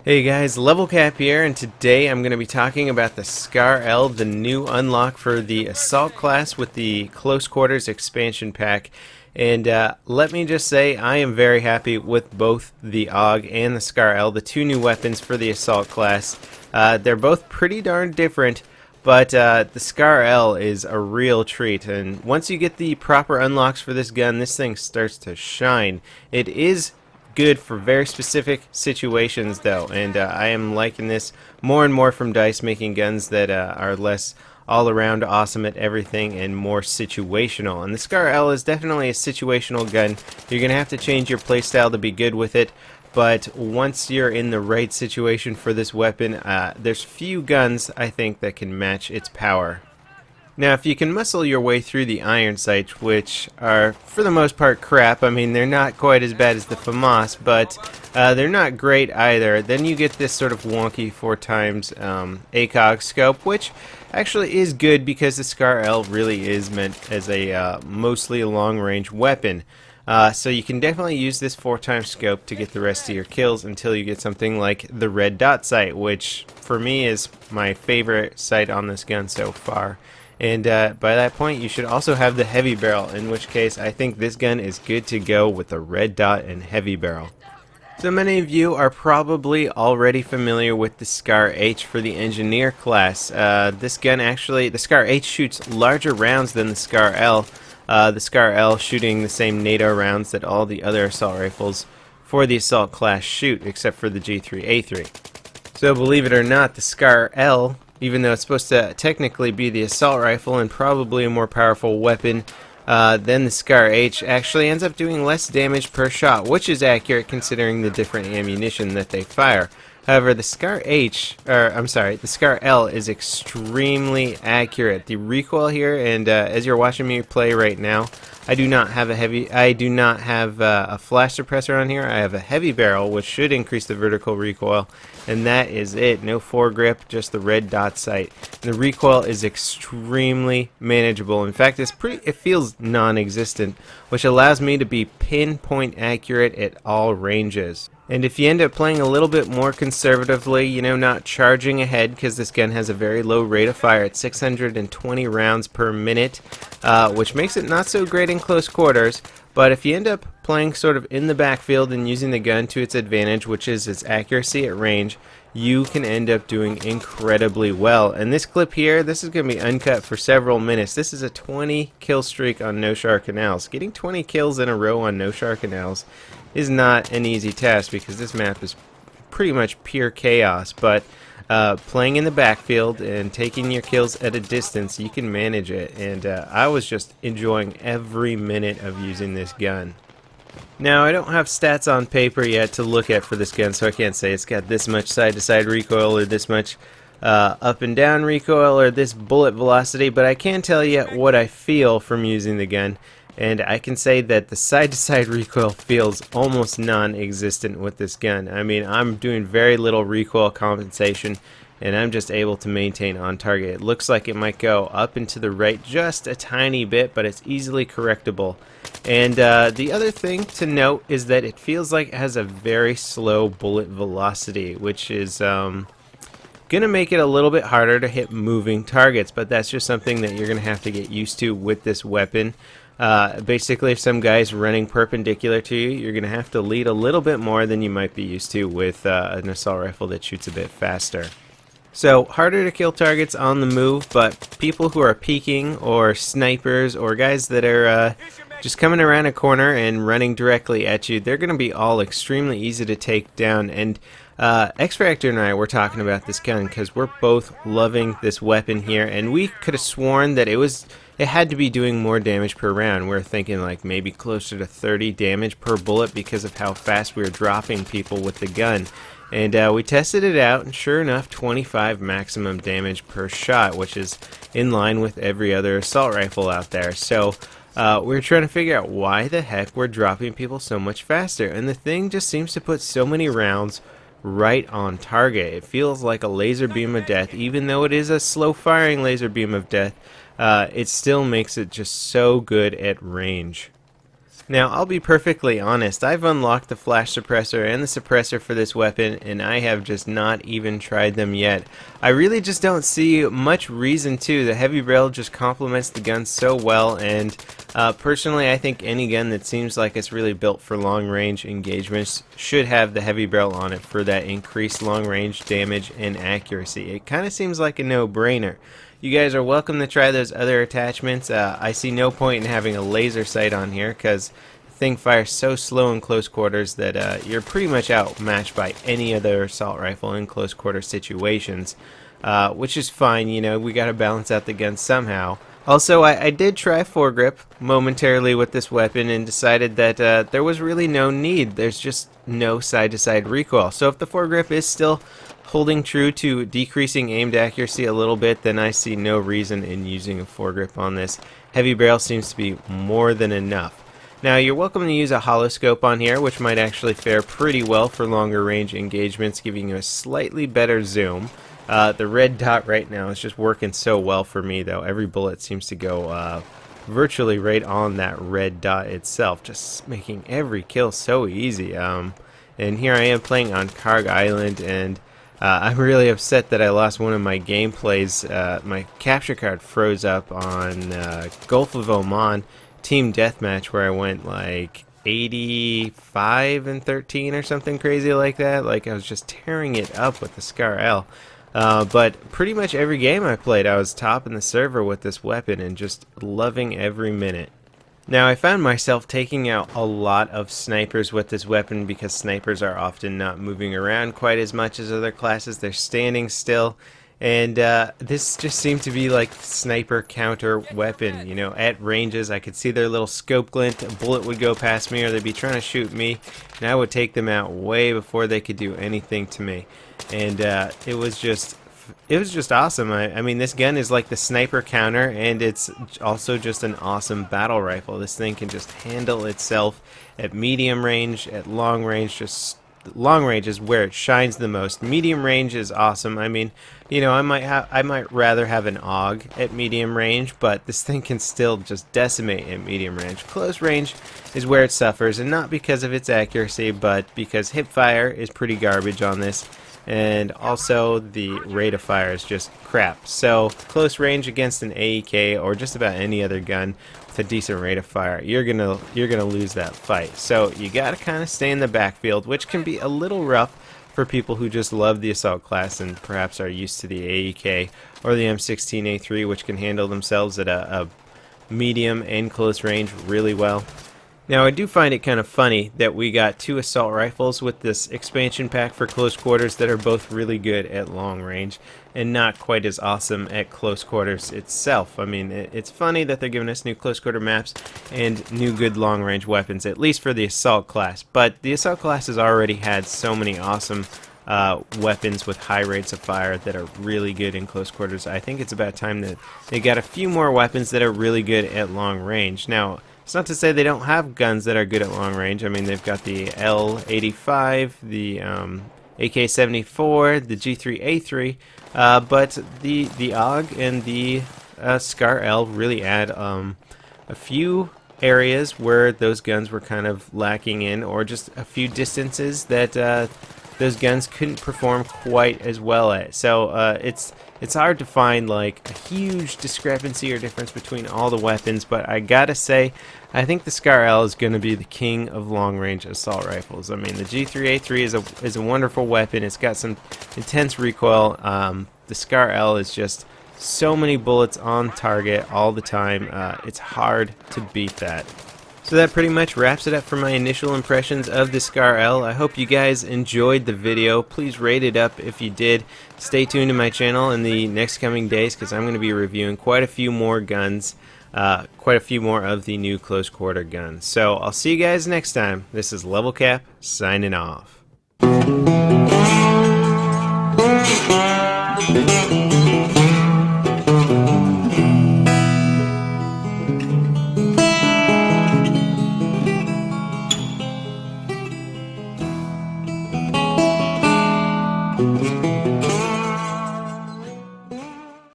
Hey guys, Level Cap here, and today I'm going to be talking about the Scar L, the new unlock for the Assault class with the Close Quarters expansion pack. And let me just say, I am very happy with both the AUG and the Scar L, the two new weapons for the Assault class. They're both pretty darn different, but the Scar L is a real treat, and once you get the proper unlocks for this gun, this thing starts to shine. It is good for very specific situations though, and I am liking this more and more from DICE, making guns that are less all around awesome at everything and more situational. And the Scar L is definitely a situational gun. You're gonna have to change your playstyle to be good with it, but once you're in the right situation for this weapon, there's few guns I think that can match its power. Now, if you can muscle your way through the iron sights, which are for the most part crap, I mean, they're not quite as bad as the FAMAS, but they're not great either, then you get this sort of wonky 4x ACOG scope, which actually is good because the Scar L really is meant as a mostly long-range weapon. So you can definitely use this 4x scope to get the rest of your kills until you get something like the red dot sight, which for me is my favorite sight on this gun so far. And by that point you should also have the heavy barrel, in which case I think this gun is good to go with the red dot and heavy barrel. So many of you are probably already familiar with the Scar H for the engineer class. This gun actually, the Scar H shoots larger rounds than the Scar L. The Scar L shooting the same NATO rounds that all the other assault rifles for the assault class shoot, except for the G3A3. So believe it or not, the Scar L, even though it's supposed to technically be the assault rifle and probably a more powerful weapon than the Scar H, actually ends up doing less damage per shot, which is accurate considering the different ammunition that they fire. However, the Scar L is extremely accurate. The recoil here, and as you're watching me play right now, I do not have a flash suppressor on here. I have a heavy barrel, which should increase the vertical recoil, and that is it. No foregrip, just the red dot sight. And the recoil is extremely manageable. In fact, it feels non-existent, which allows me to be pinpoint accurate at all ranges. And if you end up playing a little bit more conservatively, you know, not charging ahead, because this gun has a very low rate of fire at 620 rounds per minute, which makes it not so great in close quarters. But if you end up playing sort of in the backfield and using the gun to its advantage, which is its accuracy at range, you can end up doing incredibly well. And this clip here, this is going to be uncut for several minutes. This is a 20 kill streak on No Char Canals. Getting 20 kills in a row on No Char Canals is not an easy task because this map is pretty much pure chaos, but playing in the backfield and taking your kills at a distance, you can manage it, and I was just enjoying every minute of using this gun. Now, I don't have stats on paper yet to look at for this gun, so I can't say it's got this much side-to-side recoil or this much up and down recoil or this bullet velocity, but I can tell you what I feel from using the gun. And I can say that the side-to-side recoil feels almost non-existent with this gun. I mean, I'm doing very little recoil compensation, and I'm just able to maintain on target. It looks like it might go up and to the right just a tiny bit, but it's easily correctable. And the other thing to note is that it feels like it has a very slow bullet velocity, which is going to make it a little bit harder to hit moving targets, but that's just something that you're going to have to get used to with this weapon. Basically, if some guy's running perpendicular to you, you're going to have to lead a little bit more than you might be used to with an assault rifle that shoots a bit faster. So, harder to kill targets on the move, but people who are peeking, or snipers, or guys that are just coming around a corner and running directly at you, they're going to be all extremely easy to take down. And X-Factor and I were talking about this gun because we're both loving this weapon here, and we could have sworn that it had to be doing more damage per round. We're thinking like maybe closer to 30 damage per bullet because of how fast we were dropping people with the gun. And we tested it out, and sure enough, 25 maximum damage per shot, which is in line with every other assault rifle out there. So we're trying to figure out why the heck we're dropping people so much faster. And the thing just seems to put so many rounds right on target. It feels like a laser beam of death, even though it is a slow firing laser beam of death. It still makes it just so good at range. Now, I'll be perfectly honest, I've unlocked the flash suppressor and the suppressor for this weapon, and I have just not even tried them yet. I really just don't see much reason to. The heavy barrel just complements the gun so well, and personally I think any gun that seems like it's really built for long range engagements should have the heavy barrel on it for that increased long range damage and accuracy. It kind of seems like a no-brainer. You guys are welcome to try those other attachments. I see no point in having a laser sight on here because the thing fires so slow in close quarters that you're pretty much outmatched by any other assault rifle in close quarter situations, which is fine. You know, we got to balance out the gun somehow. Also, I did try foregrip momentarily with this weapon and decided that there was really no need. There's just no side-to-side recoil. So if the foregrip is still holding true to decreasing aimed accuracy a little bit, then I see no reason in using a foregrip on this. Heavy barrel seems to be more than enough. Now, you're welcome to use a hollow scope on here, which might actually fare pretty well for longer range engagements, giving you a slightly better zoom. The red dot right now is just working so well for me, though. Every bullet seems to go virtually right on that red dot itself, just making every kill so easy. And here I am playing on Karg Island, and I'm really upset that I lost one of my gameplays. My capture card froze up on Gulf of Oman Team Deathmatch, where I went like 85-13 or something crazy like that. Like, I was just tearing it up with the Scar L. But pretty much every game I played, I was topping the server with this weapon and just loving every minute. Now, I found myself taking out a lot of snipers with this weapon because snipers are often not moving around quite as much as other classes. They're standing still, and this just seemed to be like sniper counter weapon. You know, at ranges, I could see their little scope glint, a bullet would go past me, or they'd be trying to shoot me, and I would take them out way before they could do anything to me. And it was just awesome. I mean, this gun is like the sniper counter, and it's also just an awesome battle rifle. This thing can just handle itself at medium range, at long range. Just long range is where it shines the most. Medium range is awesome. I mean, you know, I might rather have an AUG at medium range, but this thing can still just decimate at medium range. Close range is where it suffers, and not because of its accuracy, but because hip fire is pretty garbage on this. And also the rate of fire is just crap. So close range against an AEK or just about any other gun with a decent rate of fire, you're gonna lose that fight. So you gotta kind of stay in the backfield, which can be a little rough for people who just love the assault class and perhaps are used to the AEK or the M16A3, which can handle themselves at a medium and close range really well. Now, I do find it kind of funny that we got two assault rifles with this expansion pack for close quarters that are both really good at long range and not quite as awesome at close quarters itself. I mean, it's funny that they're giving us new close quarter maps and new good long range weapons, at least for the assault class. But the assault class has already had so many awesome weapons with high rates of fire that are really good in close quarters. I think it's about time that they got a few more weapons that are really good at long range. Now, it's not to say they don't have guns that are good at long range. I mean, they've got the L85, the AK-74, the G3A3, but the AUG and the Scar L really add a few areas where those guns were kind of lacking in, or just a few distances that those guns couldn't perform quite as well at. So it's hard to find like a huge discrepancy or difference between all the weapons, but I gotta say, I think the Scar L is going to be the king of long-range assault rifles. I mean, the G3A3 is a wonderful weapon. It's got some intense recoil. The Scar L is just so many bullets on target all the time. It's hard to beat that. So that pretty much wraps it up for my initial impressions of the Scar L. I hope you guys enjoyed the video. Please rate it up if you did. Stay tuned to my channel in the next coming days because I'm going to be reviewing quite a few more guns, quite a few more of the new close quarter guns. So I'll see you guys next time. This is Level Cap signing off.